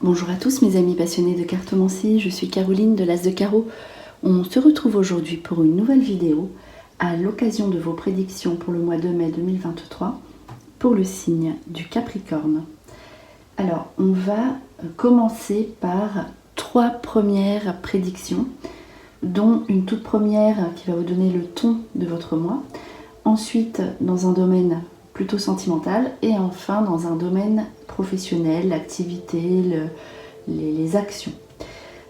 Bonjour à tous mes amis passionnés de cartomancie, je suis Caroline de l'As de Carreau. On se retrouve aujourd'hui pour une nouvelle vidéo à l'occasion de vos prédictions pour le mois de mai 2023 pour le signe du Capricorne. Alors on va commencer par 3 premières prédictions, dont une toute première qui va vous donner le ton de votre mois, ensuite dans un domaine plutôt sentimental et enfin dans un domaine professionnel, l'activité, les actions.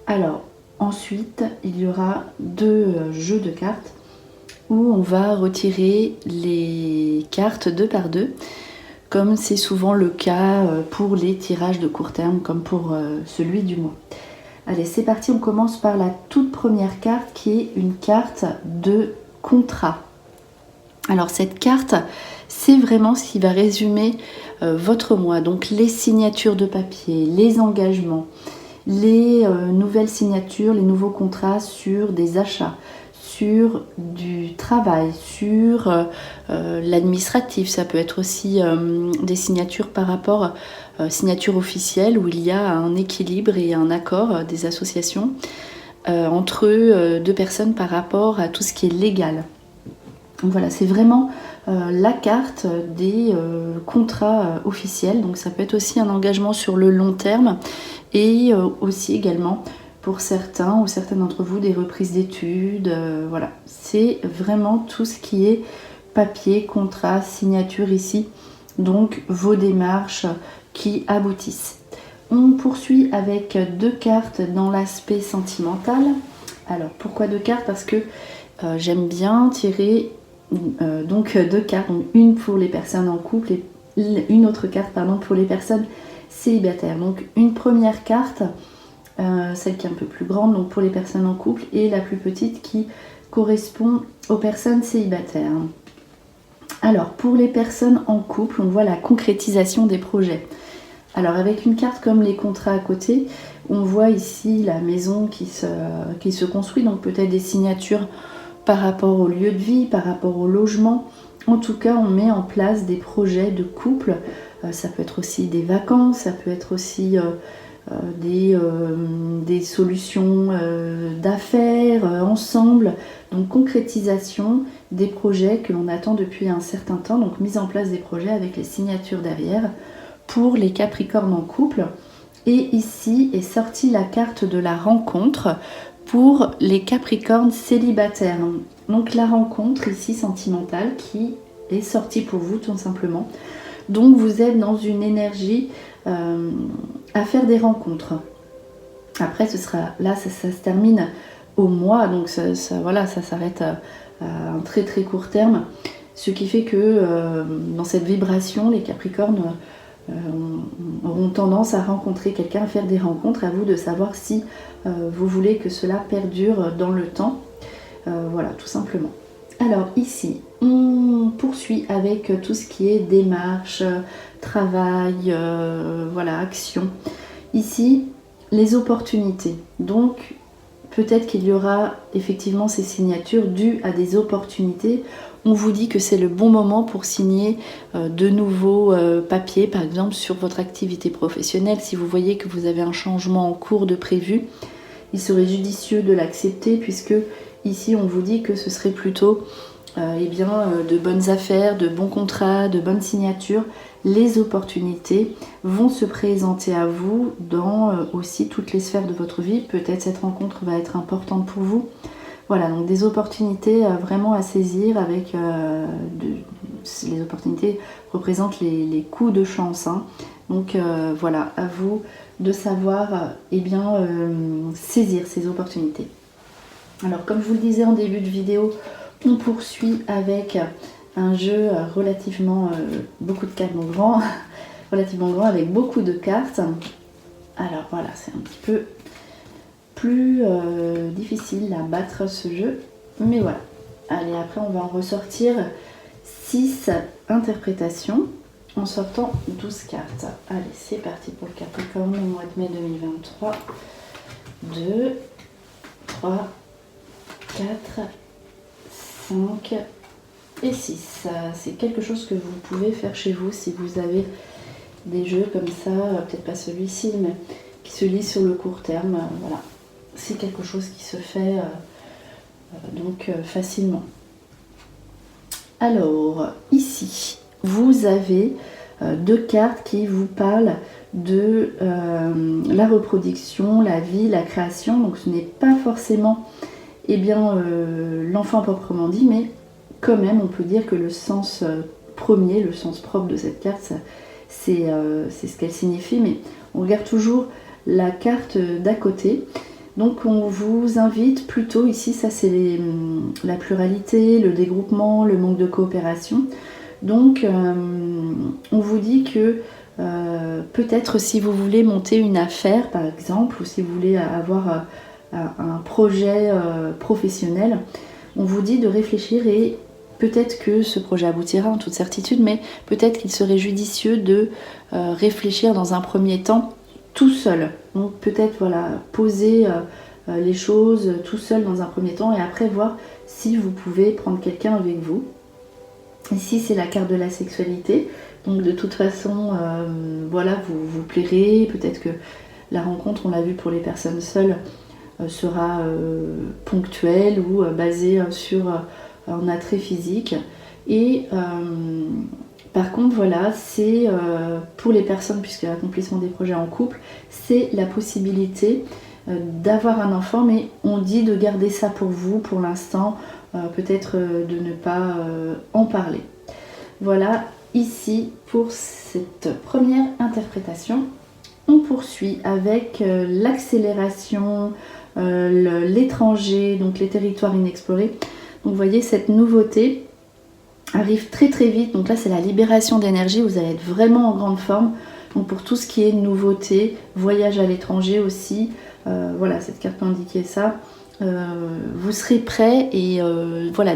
Alors ensuite il y aura 2 jeux de cartes où on va retirer les cartes 2 par 2 comme c'est souvent le cas pour les tirages de court terme comme pour celui du mois. Allez, c'est parti, on commence par la toute première carte qui est une carte de contrat. Alors cette carte, c'est vraiment ce qui va résumer votre mois, donc les signatures de papier, les engagements, les nouvelles signatures, les nouveaux contrats sur des achats, sur du travail, sur l'administratif. Ça peut être aussi des signatures par rapport signatures officielles où il y a un équilibre et un accord des associations entre 2 personnes par rapport à tout ce qui est légal. Donc voilà, c'est vraiment la carte des contrats officiels. Donc ça peut être aussi un engagement sur le long terme et aussi également pour certains ou certaines d'entre vous des reprises d'études. Voilà, c'est vraiment tout ce qui est papier, contrat, signature ici. Donc vos démarches qui aboutissent. On poursuit avec 2 cartes dans l'aspect sentimental. Alors pourquoi 2 cartes? Parce que j'aime bien tirer donc 2 cartes, donc une pour les personnes en couple et une autre carte pour les personnes célibataires. Donc une première carte, celle qui est un peu plus grande, donc pour les personnes en couple, et la plus petite qui correspond aux personnes célibataires. Alors pour les personnes en couple, on voit la concrétisation des projets. Alors avec une carte comme les contrats à côté, on voit ici la maison qui se construit, donc peut-être des signatures par rapport au lieu de vie, par rapport au logement. En tout cas, on met en place des projets de couple. Ça peut être aussi des vacances, ça peut être aussi des solutions d'affaires ensemble. Donc concrétisation des projets que l'on attend depuis un certain temps. Donc mise en place des projets avec les signatures derrière pour les Capricornes en couple. Et ici est sortie la carte de la rencontre pour les Capricornes célibataires. Donc la rencontre ici sentimentale qui est sortie pour vous tout simplement. Donc vous êtes dans une énergie à faire des rencontres. Après ce sera là, ça se termine au mois, donc ça s'arrête à un très très court terme. Ce qui fait que dans cette vibration, les Capricornes auront tendance à rencontrer quelqu'un, à faire des rencontres. À vous de savoir si vous voulez que cela perdure dans le temps. Voilà, tout simplement. Alors ici, on poursuit avec tout ce qui est démarche, travail, voilà, action. Ici, les opportunités. Donc, peut-être qu'il y aura effectivement ces signatures dues à des opportunités. On vous dit que c'est le bon moment pour signer de nouveaux papiers, par exemple sur votre activité professionnelle. Si vous voyez que vous avez un changement en cours de prévu, il serait judicieux de l'accepter puisque ici on vous dit que ce serait plutôt de bonnes affaires, de bons contrats, de bonnes signatures. Les opportunités vont se présenter à vous dans aussi toutes les sphères de votre vie. Peut-être cette rencontre va être importante pour vous. Voilà, donc des opportunités vraiment à saisir avec... les opportunités représentent les coups de chance. Hein. Donc voilà, à vous de savoir saisir ces opportunités. Alors comme je vous le disais en début de vidéo, on poursuit avec un jeu relativement beaucoup de cartes, donc grand, relativement grand avec beaucoup de cartes. Alors voilà, c'est un petit peu plus difficile à battre ce jeu, mais voilà. Allez, après on va en ressortir 6 interprétations en sortant 12 cartes. Allez, c'est parti pour le Capricorne, le mois de mai 2023. 2, 3, 4, 5 et 6. C'est quelque chose que vous pouvez faire chez vous si vous avez des jeux comme ça, peut-être pas celui-ci, mais qui se lit sur le court terme. Voilà, c'est quelque chose qui se fait facilement. Alors, ici, vous avez deux cartes qui vous parlent de la reproduction, la vie, la création. Donc ce n'est pas forcément l'enfant proprement dit, mais quand même on peut dire que le sens premier, le sens propre de cette carte, c'est ce qu'elle signifie, mais on regarde toujours la carte d'à côté. Donc on vous invite plutôt ici, ça c'est la pluralité, le dégroupement, le manque de coopération. Donc on vous dit que peut-être si vous voulez monter une affaire par exemple, ou si vous voulez avoir un projet professionnel, on vous dit de réfléchir et peut-être que ce projet aboutira en toute certitude, mais peut-être qu'il serait judicieux de réfléchir dans un premier temps tout seul. Donc peut-être poser les choses tout seul dans un premier temps et après voir si vous pouvez prendre quelqu'un avec vous. Ici c'est la carte de la sexualité, donc de toute façon vous plairez, peut-être que la rencontre, on l'a vu pour les personnes seules, sera ponctuelle ou basée sur un attrait physique. Et par contre c'est pour les personnes, puisque l'accomplissement des projets en couple, c'est la possibilité d'avoir un enfant, mais on dit de garder ça pour vous pour l'instant, peut-être de ne pas en parler. Voilà, ici pour cette première interprétation. On poursuit avec l'accélération, l'étranger, donc les territoires inexplorés. Donc vous voyez, cette nouveauté arrive très très vite. Donc là c'est la libération d'énergie, vous allez être vraiment en grande forme. Donc pour tout ce qui est nouveauté, voyage à l'étranger aussi, cette carte peut indiquer ça. Vous serez prêt et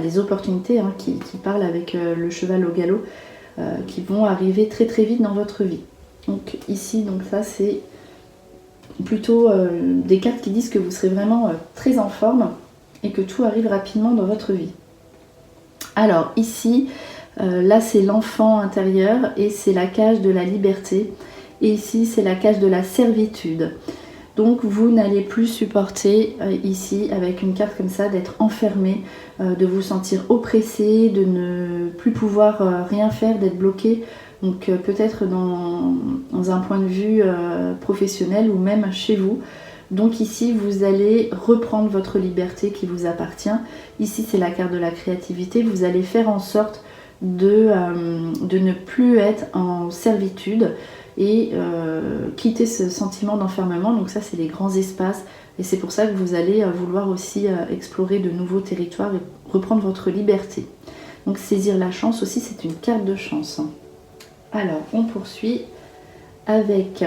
des opportunités qui parlent avec le cheval au galop qui vont arriver très très vite dans votre vie. Donc ici, ça c'est plutôt des cartes qui disent que vous serez vraiment très en forme et que tout arrive rapidement dans votre vie. Alors ici, là c'est l'enfant intérieur et c'est la cage de la liberté. Et ici c'est la cage de la servitude. Donc vous n'allez plus supporter ici, avec une carte comme ça, d'être enfermé, de vous sentir oppressé, de ne plus pouvoir rien faire, d'être bloqué. Donc peut-être dans un point de vue professionnel ou même chez vous. Donc ici vous allez reprendre votre liberté qui vous appartient. Ici c'est la carte de la créativité. Vous allez faire en sorte de ne plus être en servitude et quitter ce sentiment d'enfermement. Donc ça c'est les grands espaces et c'est pour ça que vous allez vouloir aussi explorer de nouveaux territoires et reprendre votre liberté. Donc saisir la chance aussi, c'est une carte de chance. Alors on poursuit avec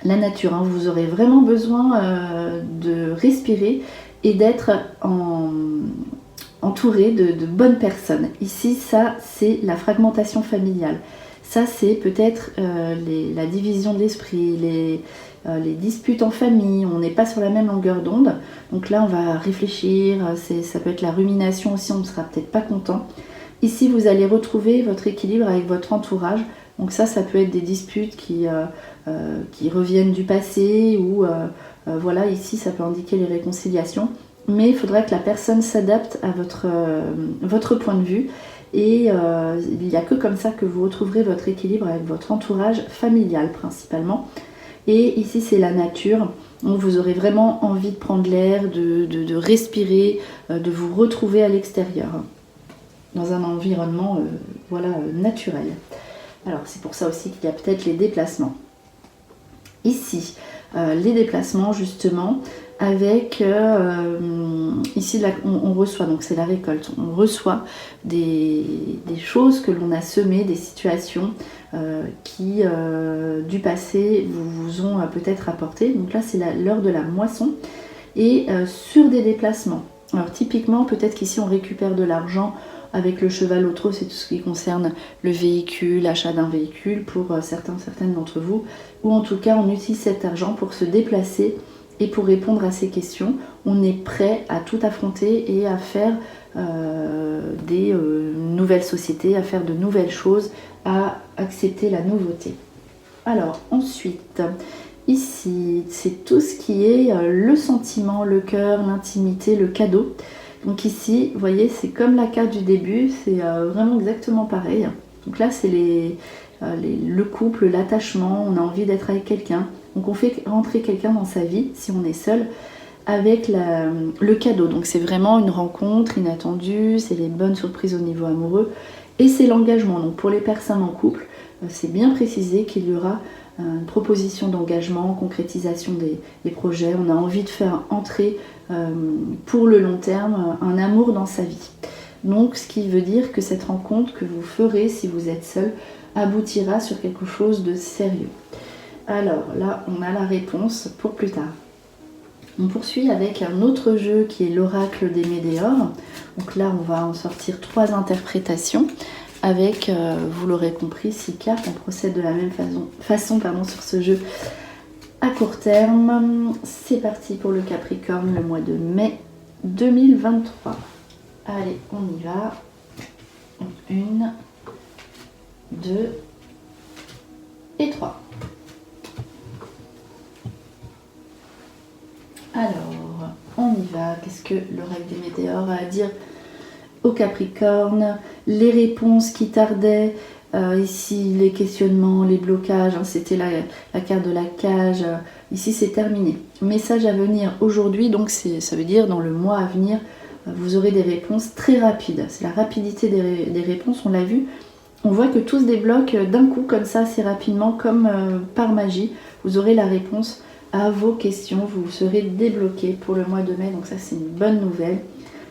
la nature. Vous aurez vraiment besoin de respirer et d'être entouré de bonnes personnes. Ici ça c'est la fragmentation familiale. Ça, c'est peut-être la division de l'esprit, les disputes en famille, on n'est pas sur la même longueur d'onde. Donc là, on va réfléchir, ça peut être la rumination aussi, on ne sera peut-être pas content. Ici, vous allez retrouver votre équilibre avec votre entourage. Donc ça peut être des disputes qui reviennent du passé ou ici, ça peut indiquer les réconciliations. Mais il faudra que la personne s'adapte à votre point de vue. Et il n'y a que comme ça que vous retrouverez votre équilibre avec votre entourage familial principalement. Et ici c'est la nature, donc vous aurez vraiment envie de prendre l'air, de respirer, de vous retrouver à l'extérieur, dans un environnement naturel. Alors c'est pour ça aussi qu'il y a peut-être les déplacements. Ici, les déplacements justement, avec ici là, on reçoit, donc c'est la récolte, on reçoit des choses que l'on a semées, des situations qui du passé vous ont peut-être apporté. Donc là c'est l'heure de la moisson et sur des déplacements. Alors typiquement peut-être qu'ici on récupère de l'argent avec le cheval au trot, c'est tout ce qui concerne le véhicule, l'achat d'un véhicule pour certaines d'entre vous, ou en tout cas on utilise cet argent pour se déplacer Et pour répondre à ces questions, on est prêt à tout affronter et à faire des nouvelles sociétés, à faire de nouvelles choses, à accepter la nouveauté. Alors ensuite, ici, c'est tout ce qui est le sentiment, le cœur, l'intimité, le cadeau. Donc ici, vous voyez, c'est comme la carte du début, c'est vraiment exactement pareil. Donc là, c'est le couple, l'attachement, on a envie d'être avec quelqu'un. Donc on fait rentrer quelqu'un dans sa vie, si on est seul, avec le cadeau. Donc c'est vraiment une rencontre inattendue, c'est les bonnes surprises au niveau amoureux, et c'est l'engagement. Donc pour les personnes en couple, c'est bien précisé qu'il y aura une proposition d'engagement, concrétisation des projets. On a envie de faire entrer pour le long terme un amour dans sa vie. Donc ce qui veut dire que cette rencontre que vous ferez si vous êtes seul aboutira sur quelque chose de sérieux. Alors là, on a la réponse pour plus tard. On poursuit avec un autre jeu qui est l'oracle des météores. Donc là, on va en sortir 3 interprétations avec, vous l'aurez compris, 6 cartes. On procède de la même façon sur ce jeu à court terme. C'est parti pour le Capricorne, le mois de mai 2023. Allez, on y va. 1, 2 et 3. Alors, on y va. Qu'est-ce que l'oracle des météores a à dire au Capricorne? Les réponses qui tardaient, ici les questionnements, les blocages, hein, c'était la carte de la cage, ici c'est terminé. Message à venir aujourd'hui, donc ça veut dire dans le mois à venir, vous aurez des réponses très rapides. C'est la rapidité des réponses, on l'a vu. On voit que tout se débloque d'un coup comme ça, assez rapidement, comme par magie. Vous aurez la réponse à vos questions, vous serez débloqué pour le mois de mai, donc ça c'est une bonne nouvelle.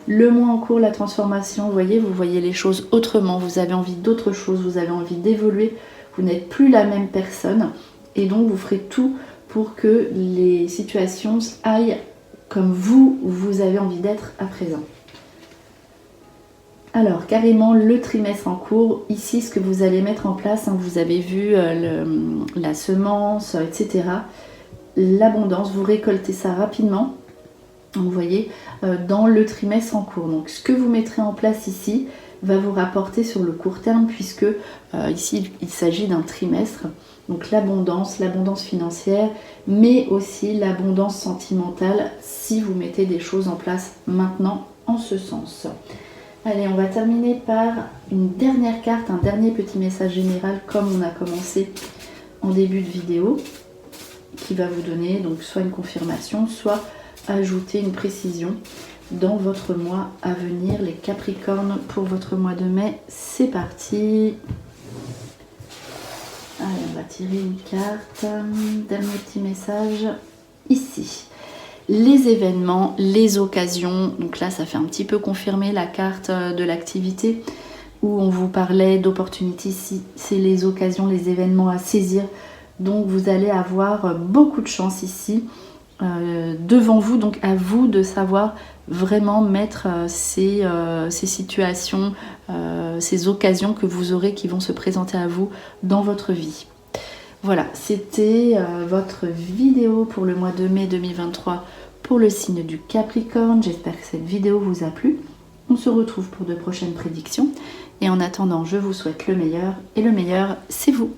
Le mois en cours, la transformation, vous voyez les choses autrement, vous avez envie d'autre chose, vous avez envie d'évoluer, vous n'êtes plus la même personne et donc vous ferez tout pour que les situations aillent comme vous avez envie d'être à présent. Alors carrément le trimestre en cours, ici ce que vous allez mettre en place, hein, vous avez vu la semence, etc. L'abondance, vous récoltez ça rapidement, vous voyez, dans le trimestre en cours. Donc ce que vous mettrez en place ici va vous rapporter sur le court terme puisque ici il s'agit d'un trimestre. Donc l'abondance financière, mais aussi l'abondance sentimentale si vous mettez des choses en place maintenant en ce sens. Allez, on va terminer par une dernière carte, un dernier petit message général comme on a commencé en début de vidéo, qui va vous donner donc soit une confirmation, soit ajouter une précision dans votre mois à venir, les Capricornes, pour votre mois de mai. C'est parti. Allez, on va tirer une carte. Dernier petit message ici. Les événements, les occasions. Donc là, ça fait un petit peu confirmer la carte de l'activité où on vous parlait d'opportunités. Ici, c'est les occasions, les événements à saisir. Donc vous allez avoir beaucoup de chance ici devant vous, donc à vous de savoir vraiment mettre ces situations, ces occasions que vous aurez qui vont se présenter à vous dans votre vie. Voilà, c'était votre vidéo pour le mois de mai 2023 pour le signe du Capricorne. J'espère que cette vidéo vous a plu. On se retrouve pour de prochaines prédictions et en attendant, je vous souhaite le meilleur et le meilleur, c'est vous.